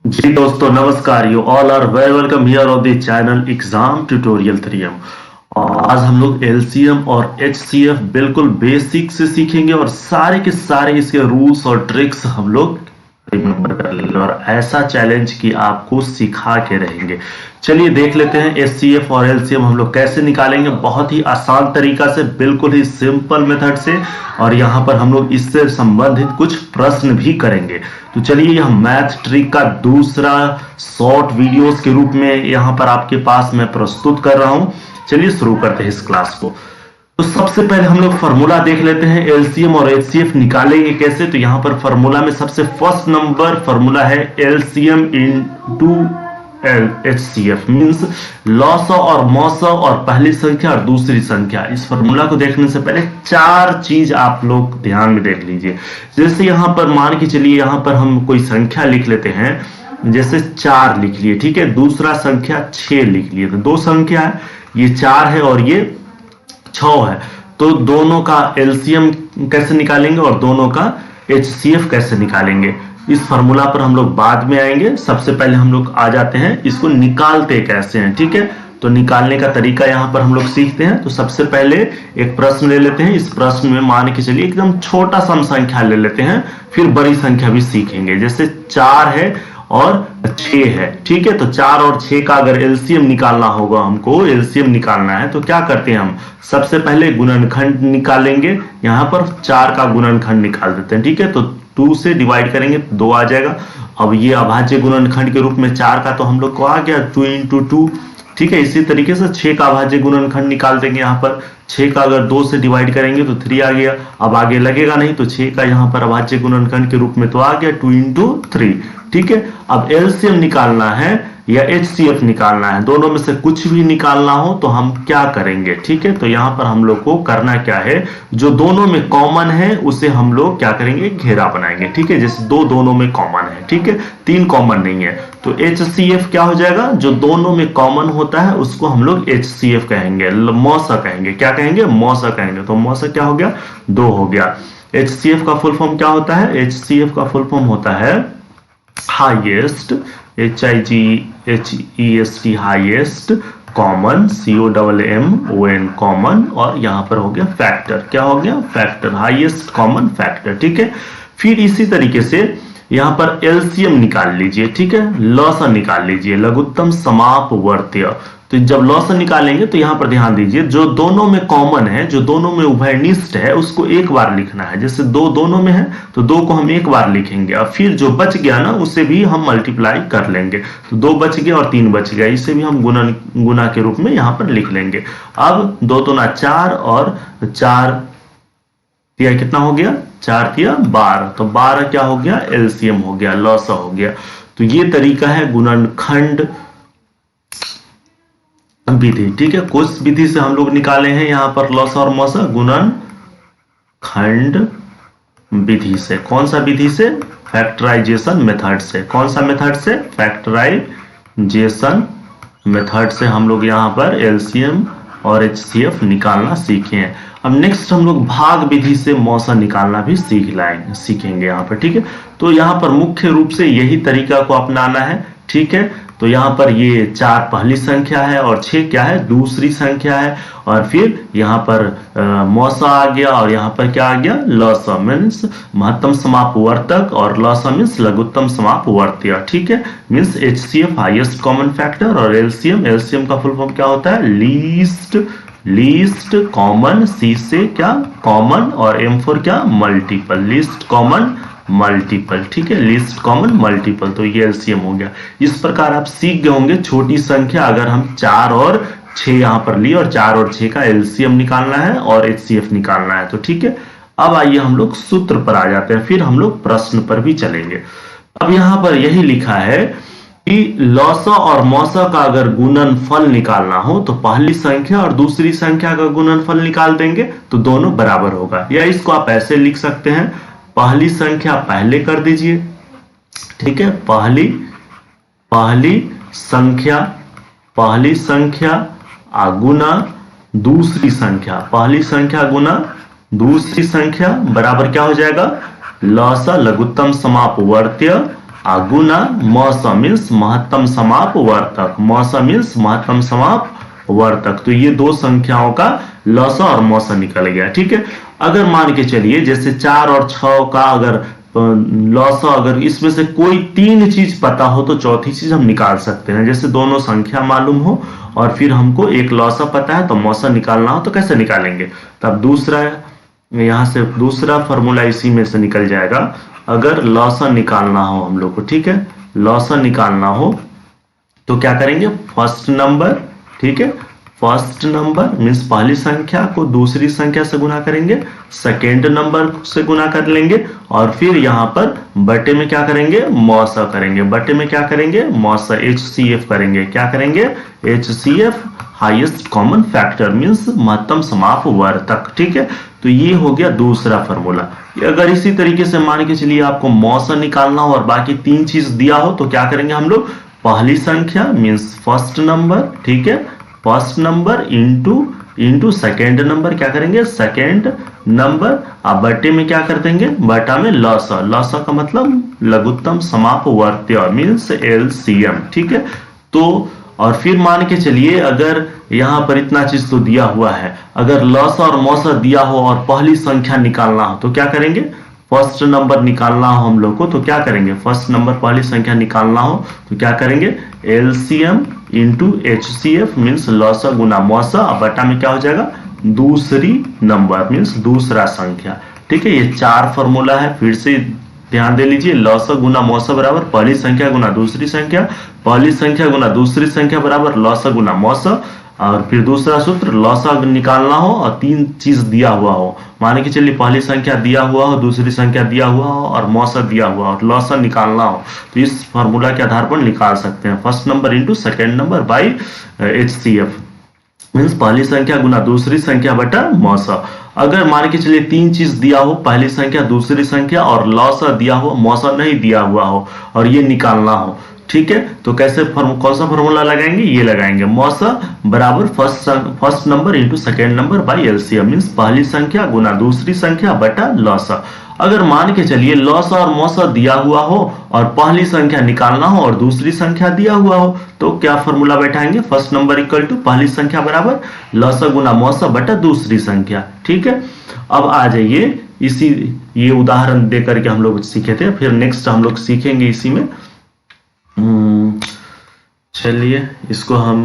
जी दोस्तों नमस्कार। You all are very welcome here on the channel exam tutorial 3M। और आज हम लोग एलसीएम और एचसीएफ बिल्कुल बेसिक से सीखेंगे और सारे के सारे इसके रूल्स और ट्रिक्स हम लोग रिमेंबर कर लेंगे और ऐसा चैलेंज कि आपको सिखा के रहेंगे। चलिए देख लेते हैं एचसीएफ और एलसीएम हम लोग कैसे निकालेंगे, बहुत ही आसान तरीका से, बिल्कुल ही सिंपल मेथड से। और यहाँ पर हम लोग इससे संबंधित कुछ प्रश्न भी करेंगे। तो चलिए यह मैथ ट्रिक का दूसरा शॉर्ट वीडियोस के रूप में यहाँ पर आपके पास मैं प्रस्तुत कर रहा हूँ। चलिए शुरू करते हैं इस क्लास को। तो सबसे पहले हम लोग फॉर्मूला देख लेते हैं, एलसीएम और एचसीएफ निकालेंगे कैसे। तो यहाँ पर फॉर्मूला में सबसे फर्स्ट नंबर फॉर्मूला है एलसीएम इनटू एचसीएफ, मींस लॉसा और मौसा और पहली संख्या और दूसरी संख्या। इस फॉर्मूला को देखने से पहले चार चीज आप लोग ध्यान में देख लीजिए। जैसे यहाँ पर मान के चलिए, यहाँ पर हम कोई संख्या लिख लेते हैं, जैसे 4 लिख लिए, ठीक है। दूसरा संख्या 6 लिख लिए, तो दो संख्या है, ये 4 है और ये 6 है। तो दोनों का एलसीएम कैसे निकालेंगे और दोनों का एचसीएफ कैसे निकालेंगे, इस फार्मूला पर हम लोग बाद में आएंगे। सबसे पहले हम लोग आ जाते हैं इसको निकालते कैसे हैं, ठीक है। तो निकालने का तरीका यहाँ पर हम लोग सीखते हैं। तो सबसे पहले एक प्रश्न ले लेते हैं। इस प्रश्न में मान के चलिए एकदम छोटा सा संख्या ले लेते हैं, फिर बड़ी संख्या भी सीखेंगे। जैसे 4 है और 6 है, ठीक है। तो 4 और 6 का अगर एलसीएम निकालना होगा, हमको एलसीएम निकालना है, तो क्या करते हैं हम, सबसे पहले गुणनखंड निकालेंगे। यहाँ पर 4 का गुणनखंड निकाल देते हैं, ठीक है। तो 2 से डिवाइड करेंगे तो 2 आ जाएगा। अब ये अभाज्य गुणनखंड के रूप में 4 का तो हम लोग को आ गया 2 इंटू 2, ठीक है। इसी तरीके से 6 का अभाज्य गुणनखंड निकाल देंगे। यहाँ पर 6 का अगर 2 से डिवाइड करेंगे तो 3 आ गया। अब आगे लगेगा नहीं, तो 6 का यहाँ पर अभाज्य गुणनखंड के रूप में तो आ गया 2 इंटू 3, ठीक है। अब एलसीएम निकालना है या एचसीएफ निकालना है, दोनों में से कुछ भी निकालना हो तो हम क्या करेंगे, ठीक है। तो यहाँ पर हम लोग को करना क्या है, जो दोनों में कॉमन है उसे हम लोग क्या करेंगे, घेरा बनाएंगे, ठीक है। जैसे दोनों में कॉमन है, ठीक है, 3 कॉमन नहीं है, तो एचसीएफ क्या हो जाएगा, जो दोनों में कॉमन होता है उसको हम लोग एचसीएफ कहेंगे, मौसा कहेंगे। क्या कहेंगे, मौसा कहेंगे। तो मौसा क्या हो गया, 2 हो गया। एचसीएफ का फुल फॉर्म क्या होता है, एचसीएफ का फुल फॉर्म होता है highest, HIGHEST highest, common, COMMON common, और यहां पर हो गया फैक्टर। क्या हो गया, फैक्टर, हाईएस्ट कॉमन फैक्टर, ठीक है। फिर इसी तरीके से यहां पर एलसीएम निकाल लीजिए, ठीक है। लॉसा निकाल लीजिए, लघुत्तम समापवर्त्य। तो जब लॉसा निकालेंगे तो यहां पर ध्यान दीजिए, जो दोनों में कॉमन है, जो दोनों में उभयनिष्ठ है, उसको एक बार लिखना है। जैसे 2 दोनों में है तो 2 को हम एक बार लिखेंगे, और फिर जो बच गया ना उसे भी हम मल्टीप्लाई कर लेंगे। तो 2 बच गया और 3 बच गया, इसे भी हम गुना के रूप में यहां पर लिख लेंगे। अब 2 तो ना 4 और 4 तिया कितना हो गया, 4 तिया 12, तो 12 क्या हो गया, एलसीएम हो गया, लॉसा हो गया। तो ये तरीका है गुणनखंड विधि, ठीक है। कुछ विधि से हम लोग निकाले हैं यहाँ पर लॉसा और मौसा, गुणनखंड विधि से। कौन सा विधि से, फैक्टराइजेशन मेथड से। कौन सा मेथड से, फैक्टराइजेशन मेथड से हम लोग यहाँ पर एलसीएम और एचसीएफ निकालना सीखे हैं। अब नेक्स्ट हम लोग भाग विधि से मौसा निकालना भी सीखेंगे यहाँ पर, ठीक है। तो यहाँ पर मुख्य रूप से यही तरीका को अपनाना है, ठीक है। तो यहाँ पर ये 4 पहली संख्या है और 6 क्या है, दूसरी संख्या है। और फिर यहाँ पर मौसा आ गया और यहाँ पर क्या आ गया, लॉसा, मीन्स महत्तम समापवर्तक, और लॉसा मीन्स लघुत्तम समापवर्त्य, ठीक है। Means HCF highest common factor, और एलसीएम का फुल फॉर्म क्या होता है, लीस्ट कॉमन, सी से क्या, कॉमन, और एम फॉर क्या, मल्टीपल, लीस्ट कॉमन मल्टीपल, ठीक है, लीस्ट कॉमन मल्टीपल। तो ये एलसीएम हो गया। इस प्रकार आप सीख गए होंगे छोटी संख्या अगर हम 4 और 6 यहां पर लिए और 4 और 6 का एलसीएम निकालना है और एचसीएफ निकालना है, तो ठीक है। अब आइए हम लोग सूत्र पर आ जाते हैं, फिर हम लोग प्रश्न पर भी चलेंगे। अब यहां पर यही लिखा है कि लॉसा और मौसा का अगर गुणनफल निकालना हो तो पहली संख्या और दूसरी संख्या का गुणनफल निकाल देंगे तो दोनों बराबर होगा। या इसको आप ऐसे लिख सकते हैं, पहली संख्या पहले कर दीजिए, ठीक है। पहली संख्या गुना दूसरी संख्या, पहली संख्या गुना दूसरी संख्या बराबर क्या हो जाएगा, लॉसा लघुत्तम समापवर्त्य गुना मौसा मीन्स महत्तम समाप वर्तक, मौसा मीन्स महत्तम समाप वर्तक। तो ये दो संख्याओं का लौसा और मौसा निकल गया। ठीक है, अगर मान के चलिए जैसे 4 और 6 का अगर लौसा, अगर इसमें से कोई तीन चीज पता हो तो चौथी चीज हम निकाल सकते हैं। जैसे दोनों संख्या मालूम हो और फिर हमको एक लौसा पता है तो मौसा निकालना हो तो कैसे निकालेंगे? तब दूसरा, यहां से दूसरा फॉर्मूला इसी में से निकल जाएगा। अगर लौसा निकालना हो हम लोग को, ठीक है, लौसा निकालना हो तो क्या करेंगे? फर्स्ट नंबर, ठीक है, फर्स्ट नंबर मीन्स पहली संख्या को दूसरी संख्या से गुना करेंगे, सेकेंड नंबर से गुना कर लेंगे और फिर यहां पर बटे में क्या करेंगे? मौसा करेंगे। बटे में क्या करेंगे? मौसा, HCF करेंगे। क्या करेंगे? HCF, highest common factor means महत्तम समाप वर्तक। ठीक है, तो ये हो गया दूसरा फॉर्मूला। अगर इसी तरीके से मान के चलिए आपको मौसा निकालना हो और बाकी तीन चीज दिया हो तो क्या करेंगे हम लोग? पहली संख्या मीन्स फर्स्ट नंबर, ठीक है, first number into second number, क्या करेंगे? Second number. अब बटे में क्या कर देंगे? बटा में लौसा। लौसा का मतलब लघुत्तम समाप वर्त्य मीन्स LCM। ठीक है, तो और फिर मान के चलिए अगर यहां पर इतना चीज तो दिया हुआ है, अगर लौसा और मौसा दिया हो और पहली संख्या निकालना हो तो क्या करेंगे? फर्स्ट नंबर निकालना हो हम लोग को तो क्या करेंगे? फर्स्ट नंबर पहली संख्या निकालना हो तो क्या करेंगे? LCM इंटू HCF मीन्स लौसा गुना मौसा। अब बटा में क्या हो जाएगा? दूसरी नंबर मीन्स दूसरा संख्या। ठीक है, ये चार फॉर्मूला है, फिर से ध्यान दे लीजिए। लौसा गुना मौसा बराबर पहली संख्या गुना दूसरी संख्या, पहली संख्या गुना दूसरी संख्या बराबर लौसा गुना मौसा। और फिर दूसरा सूत्र, लौसा निकालना हो और तीन चीज दिया हुआ हो, मान के चलिए पहली संख्या दिया हुआ हो, दूसरी संख्या दिया हुआ हो और मौसा दिया हुआ हो और लौसा निकालना हो तो इस फॉर्मूला के आधार पर निकाल सकते हैं। First number into second number by HCF means पहली संख्या गुना दूसरी संख्या बटा मौसा। अगर मान के चलिए तीन चीज दिया हो, पहली संख्या दूसरी संख्या और लौसा दिया हो, मौसा नहीं दिया हुआ हो और ये निकालना हो, ठीक है, तो कैसे कौन सा फॉर्मूला लगाएंगे? ये लगाएंगे, मौसा बराबर first number into second number by LCM means पहली संख्या गुना दूसरी संख्या बटा लौसा। अगर मान के चलिए लौसा और मौसा दिया हुआ हो और पहली संख्या निकालना हो और दूसरी संख्या दिया हुआ हो तो क्या फॉर्मूला बैठाएंगे? फर्स्ट नंबर इक्वल टू पहली संख्या बराबर लौसा गुना मौसा बटा दूसरी संख्या। ठीक है, अब आ जाइए इसी, ये उदाहरण देकर के हम लोग सीखे थे, फिर नेक्स्ट हम लोग सीखेंगे इसी में। चलिए इसको हम,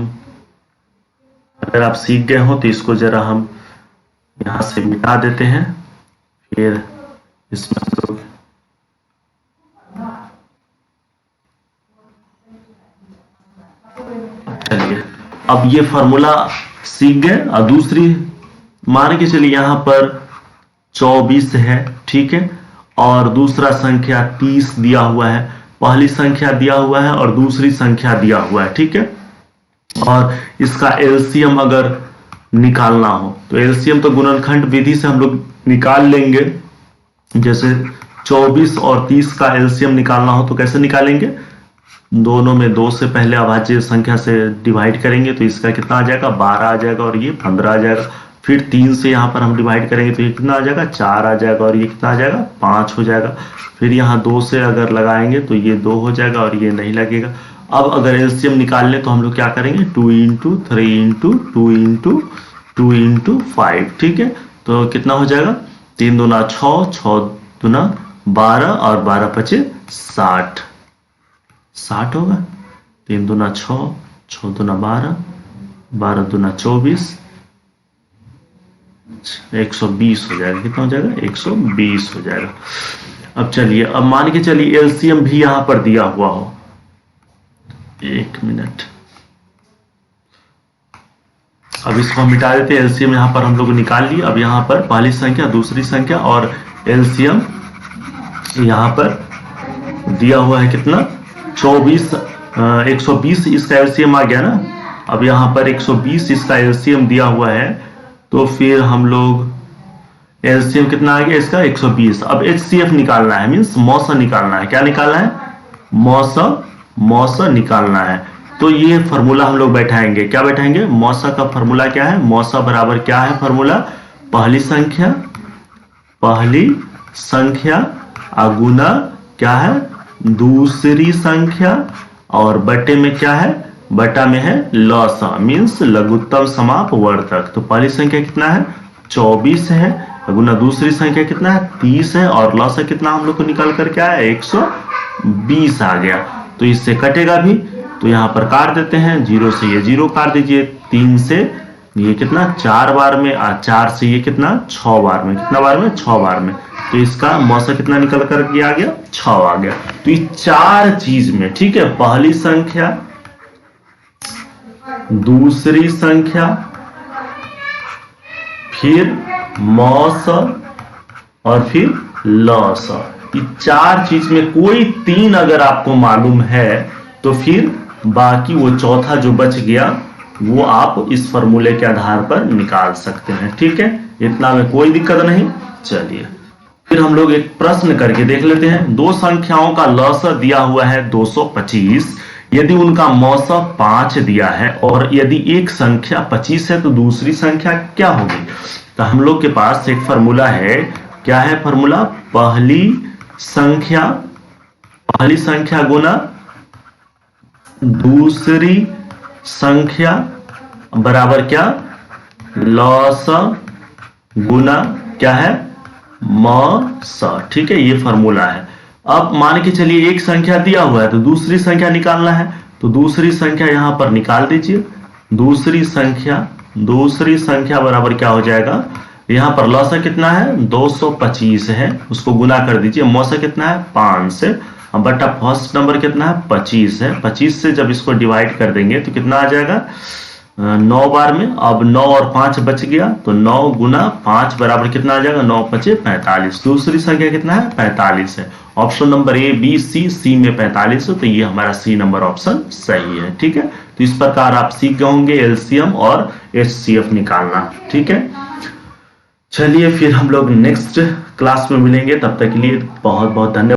अगर आप सीख गए हो तो इसको जरा हम यहां से मिटा देते हैं, फिर इसमें हम लोग चलिए अब ये फॉर्मूला सीख गए। और दूसरी मान के चलिए यहां पर 24 है, ठीक है, और दूसरा संख्या 30 दिया हुआ है, पहली संख्या दिया हुआ है और दूसरी संख्या दिया हुआ है, ठीक है, और इसका LCM अगर निकालना हो तो LCM तो गुणनखंड विधि से हम लोग निकाल लेंगे। जैसे 24 और 30 का LCM निकालना हो तो कैसे निकालेंगे? दोनों में 2 से पहले अभाज्य संख्या से डिवाइड करेंगे तो इसका कितना आ जाएगा? 12 आ जाएगा और ये 15 आ जाएगा। फिर 3 से यहाँ पर हम डिवाइड करेंगे तो ये कितना आ जाएगा? 4 आ जाएगा और ये कितना आ जाएगा? 5 हो जाएगा। फिर यहाँ 2 से अगर लगाएंगे तो ये 2 हो जाएगा और ये नहीं लगेगा। अब अगर LCM निकाल लें तो हम लोग क्या करेंगे? 2 इंटू 3 इंटू 2 इंटू 2 इंटू 5, ठीक है, तो कितना हो जाएगा? 3 दूना 6, 6 दूना 12 और 12 पचे 60, 60 होगा। 3 दूना 6, 6 दूना 12, 12 दूना 24, 120 हो जाएगा। कितना हो जाएगा? 120 हो जाएगा। अब चलिए, अब मान के चलिए LCM भी यहां पर दिया हुआ हो, 1 मिनट, अब इसको मिटा देते हैं। LCM यहां पर हम लोग निकाल लिए। अब यहां पर पहली संख्या दूसरी संख्या और LCM यहां पर दिया हुआ है कितना? 24, 120 इसका LCM आ गया ना। अब यहां पर 120 इसका LCM दिया हुआ है तो फिर हम लोग LCM कितना आ गया इसका? 120। अब HCF निकालना है मीन्स मौसा निकालना है। क्या निकालना है? मौसा निकालना है। तो ये फॉर्मूला हम लोग बैठाएंगे। क्या बैठाएंगे? मौसा का फॉर्मूला क्या है? मौसा बराबर क्या है फॉर्मूला? पहली संख्या गुना क्या है? दूसरी संख्या, और बटे में क्या है, बटा में है लसा, मीन्स लघुत्तम समापवर्तक। तो पहली संख्या कितना है 24 है, गुना दूसरी संख्या कितना है 30 है, और लसा कितना हम लोग को निकल कर क्या है 120 आ गया। तो इससे कटेगा भी, तो यहाँ पर काट देते हैं, 0 से ये 0 काट दीजिए, 3 से ये कितना 4 बार में, 4 से ये कितना 6 बार में, कितना बार में 6 बार में। तो इसका मौसा कितना निकल कर के आ गया 6 आ गया। तो ये 4 चीज में, ठीक है, पहली संख्या, दूसरी संख्या, फिर मौसा और फिर लसा, ये 4 चीज में कोई 3 अगर आपको मालूम है तो फिर बाकी वो चौथा जो बच गया वो आप इस फॉर्मूले के आधार पर निकाल सकते हैं। ठीक है, इतना में कोई दिक्कत नहीं। चलिए फिर हम लोग एक प्रश्न करके देख लेते हैं। दो संख्याओं का लसा दिया हुआ है 225, यदि उनका मौसा 5 दिया है और यदि एक संख्या 25 है तो दूसरी संख्या क्या होगी। तो हम लोग के पास एक फॉर्मूला है, क्या है फॉर्मूला, पहली संख्या गुना दूसरी संख्या बराबर क्या, लसा गुना क्या है मौसा। ठीक है, ये फॉर्मूला है। अब मान के चलिए एक संख्या दिया हुआ है तो दूसरी संख्या निकालना है, तो दूसरी संख्या यहां पर निकाल दीजिए। दूसरी संख्या बराबर क्या हो जाएगा, यहां पर लसा कितना है 225 है, उसको गुना कर दीजिए, मौसा कितना है 5 से, बटा फर्स्ट नंबर कितना है 25 है, 25 से जब इसको डिवाइड कर देंगे तो कितना आ जाएगा 9 बार में। अब 9 और 5 बच गया, तो 9 गुना 5 बराबर कितना आ जाएगा 9 5 45। दूसरी संख्या कितना है 45 है। Option number A B C में 45 है, तो ये हमारा सी नंबर ऑप्शन सही है। ठीक है, तो इस प्रकार आप सीख गए होंगे एलसीएम और एचसीएफ निकालना। ठीक है, चलिए फिर हम लोग नेक्स्ट क्लास में मिलेंगे, तब तक के लिए बहुत बहुत धन्यवाद।